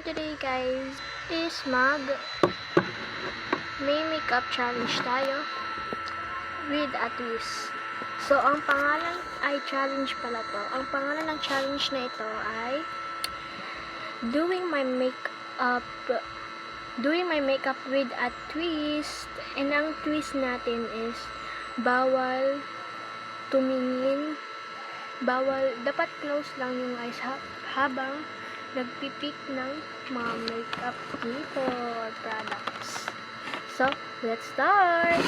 today guys is may makeup challenge tayo with a twist. So, ang pangalan ay challenge pala to. Ang pangalan ng challenge na ito ay doing my makeup with a twist. And ang twist natin is bawal tumingin, dapat close lang yung eyes habang nagpipik ng mga makeup dito or products. So, let's start!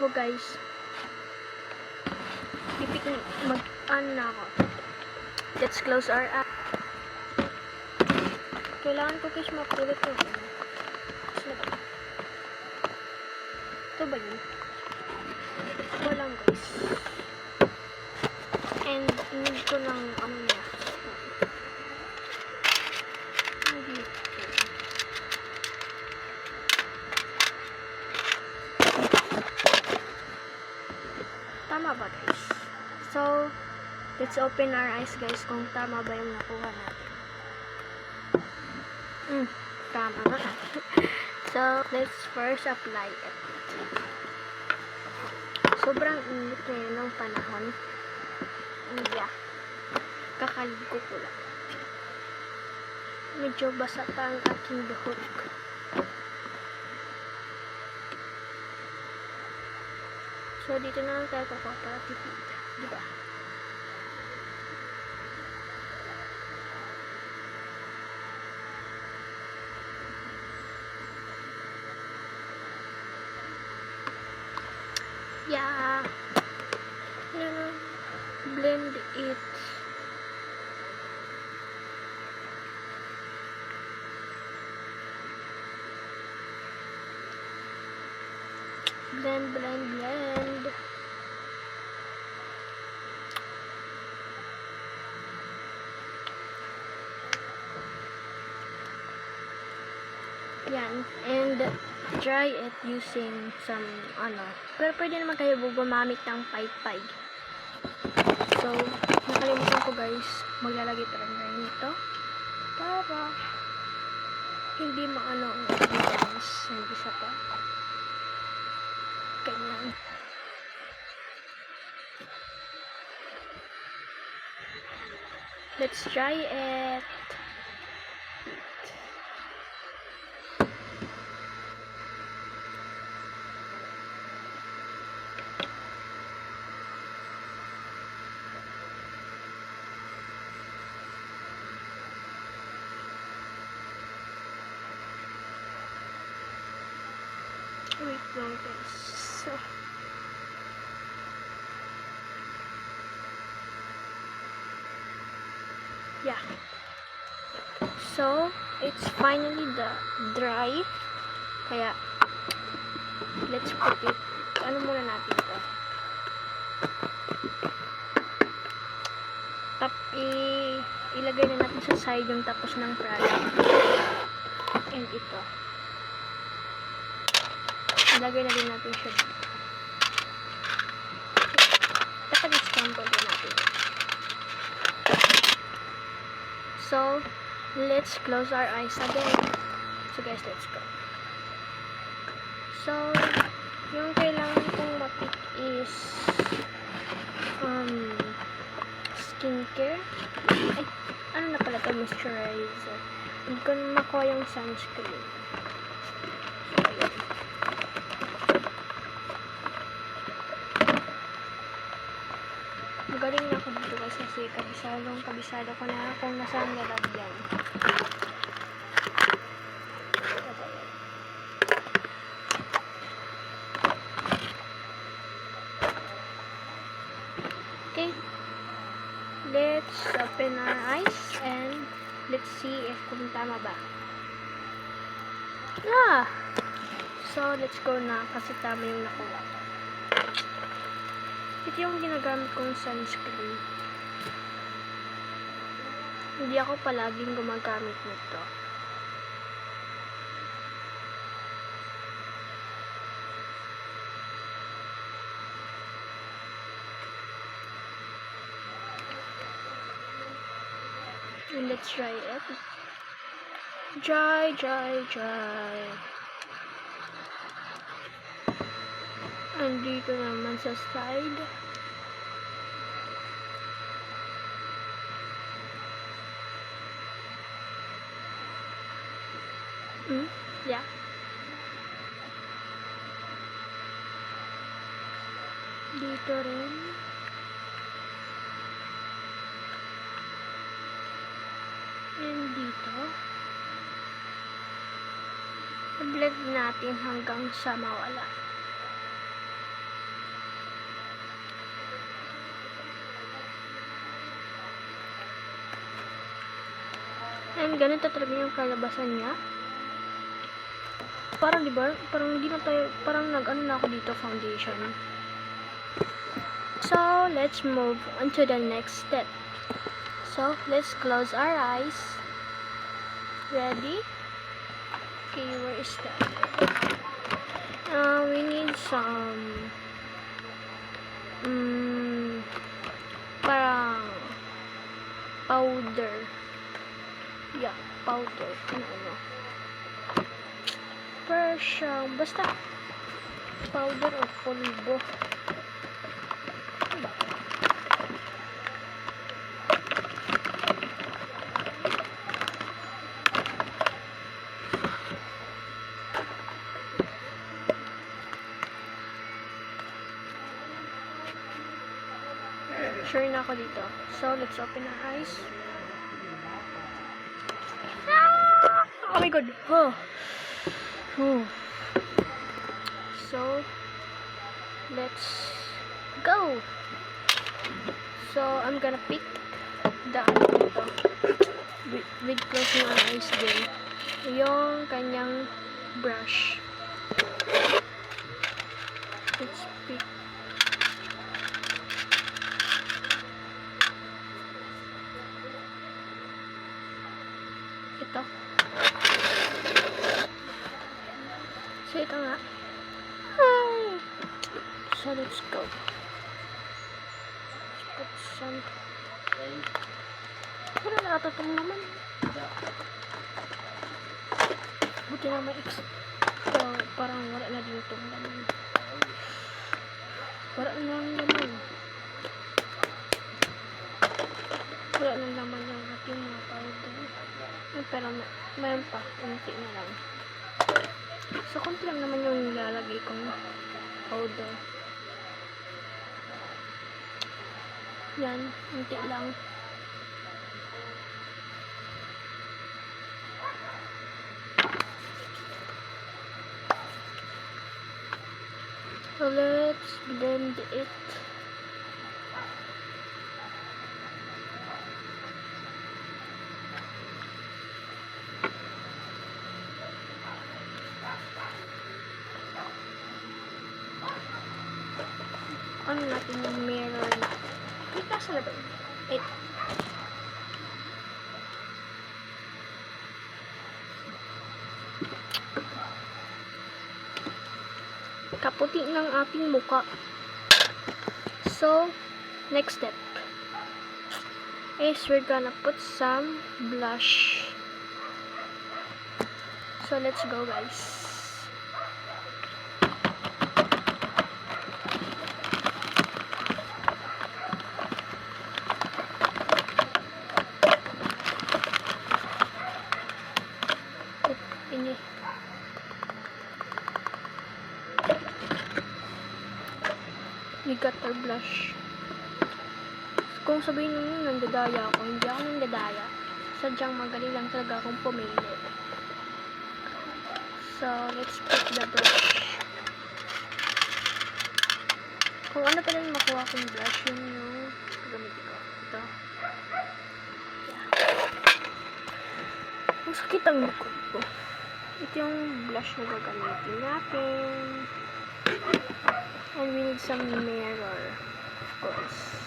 So guys, na ako. Let's close our eyes. Kailangan ko guys makulit to. Ito ba yun? Ito lang guys. And need ko ng ano niya. Tama ba guys? So, let's open our eyes guys kung tama ba yung nakuha natin. Tama nga. So, let's first apply it. Sobrang init ngayon ng panahon. Yeah. Kakaligo ko lang. Medyo basa pa ang aking buhok. So, dito na lang tayo kukuha para tipid. Diba? Yeah. Blend it. Blend. Yan. And dry it using some pero pwede naman kayo gumamit ng paypay. So, nakalimutan ko guys, maglalagay talaga nito para hindi maano ang guys. Hindi siya pa ganyan. Let's try it. Wait lang guys. So, yeah. So, it's finally dry. Kaya, let's put it. Ano muna natin ito? Ilagay na natin sa side yung tapos ng product. And ito. Ilagay na din natin siya dito. Dapat i-sample din natin. So, let's close our eyes again. So guys, let's go. So, yung kailangan kong ma-pick is skincare. Ay, ano na pala ito? Moisturizer. Hindi ko makuha yung sunscreen. So, ayan. Magaling na ako dito guys kasi kabisado ko na kung nasaan lalagyan. Okay, let's open our eyes and let's see if kung tama ba. So let's go na kasi tama yung nakuha. Ito yung ginagamit kong sunscreen. Hindi ako palaging gumagamit nito. And let's try it. Dry. Andito naman sa side. Yeah. Dito rin. And dito. I-blend natin hanggang sa mawala. And ganito talaga yung kalabasan niya. Parang diba? Parang hindi na tayo, parang nag-ano na ako dito, foundation. So, let's move on to the next step. So, let's close our eyes. Ready? Okay, where is that? We need some parang powder. Yeah, powder. Ano. Parang basta powder o pulbo. Diba? Sure na ako dito. So, let's open our eyes. Oh my god. Oh. So, let's go. So, I'm gonna pick the with closing our eyes din. Yung kanyang brush. Let's pick. Ito. So, ito nga. So, let's go. Let's put some. Pero nakatutong naman. Buti naman so, parang wala na din itong laman. Wala na lang laman. Wala na laman yung ating mga powder. Pero mayroon pa. Unti na lang. So, konti lang naman yung nilalagay kong powder. Yan, unti lang. So, let's blend it. Ano natin yung mirror na. Wait, nasa na ba? Wait. Kaputi ng ating muka. So, next step is we're gonna put some blush. So, let's go, guys. Ini. We got our blush. Kung sabihin nyo nandadaya ako, hindi ako nandadaya. Sadyang magaling lang talaga akong pumili. So, let's put the brush. Kung ano pa rin makuha kong blush, yun yung gamitin ko. Ito. Yeah. Ang sakit ang likod ko. Ito yung blush na gagamitin natin. And we need some mirror, of course.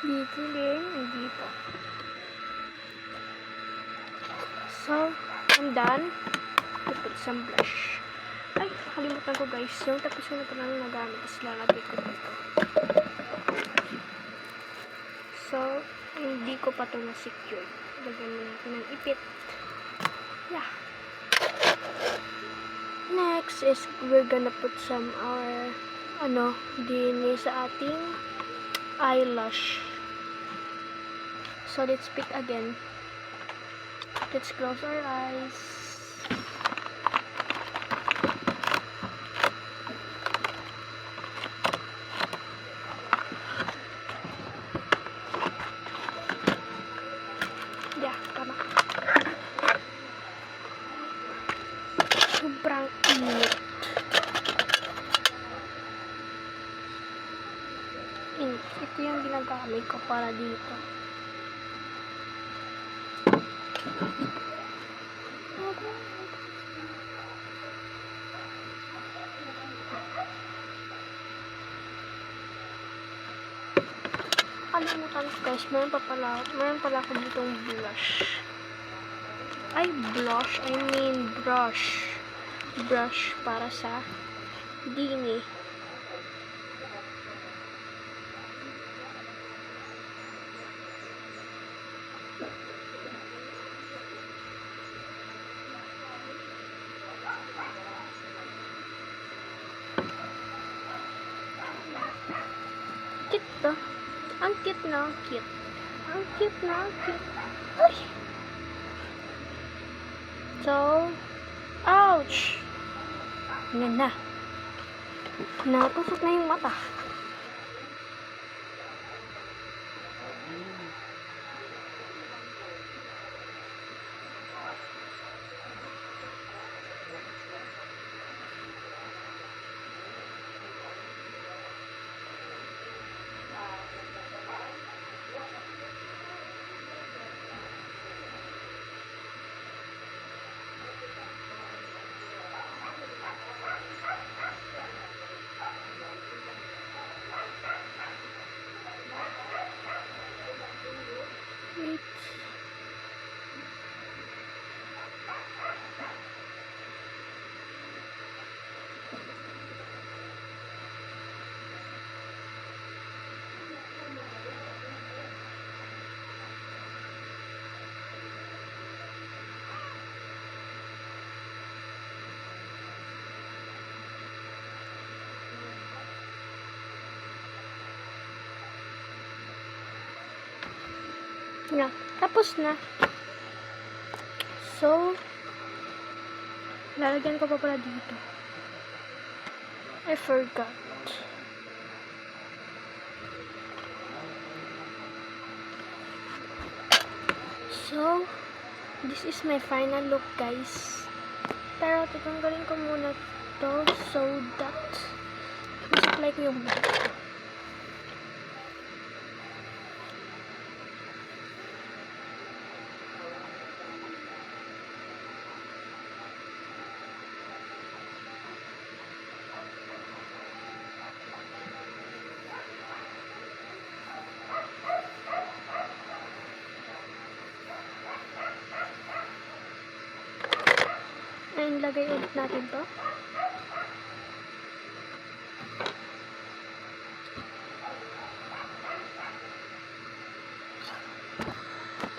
Dito some blush. Ay, nakalimutan ko guys. Yung tapos ko na lang nagamit. Tapos lalagay ko dito. So, hindi ko pa ito na-secure. Lagyan mo natin ng ipit. Yeah. Next is we're gonna put some our DNA sa ating eyelash. So, let's pick again. Let's close our eyes. Yeah, tama. Sobrang init. Ito yung ginagamit ko para dito. Kalimutan ko guys, meron pala ako ditong blush. Ay, blush. I mean brush. Brush para sa dini. Cute to. Ang cute na, cute. Ang cute na, cute. Ay! So, ouch! Yan na. Natusok na yung mata. Wait. Na, tapos na. So, lalagyan ko pa pala dito. I forgot. So, this is my final look guys. Pero tatanggalin ko muna to so that supply ko yung buhok. And lagay ulit natin to.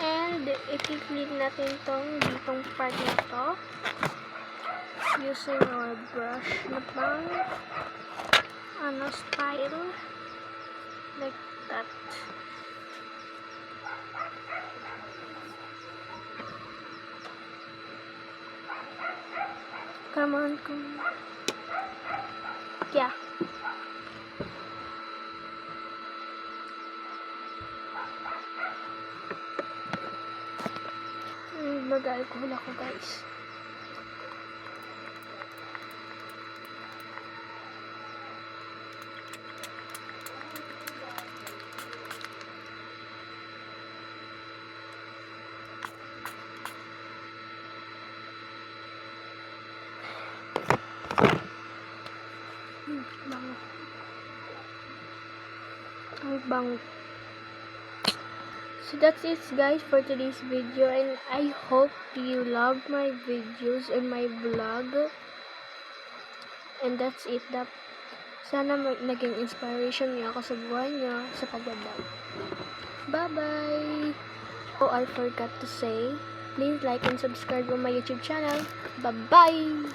And i-clean natin ditong part na to using our brush na pang style like that. Come on, come on. Yeah. Mag-alcohol ako guys. Bango. Ang bango. So that's it guys for today's video, and I hope you love my videos and my vlog. And that's it. Sana naging inspiration niyo ako sa buhay niyo sa pagbablog. Bye-bye! Oh, I forgot to say, please like and subscribe on my YouTube channel. Bye-bye!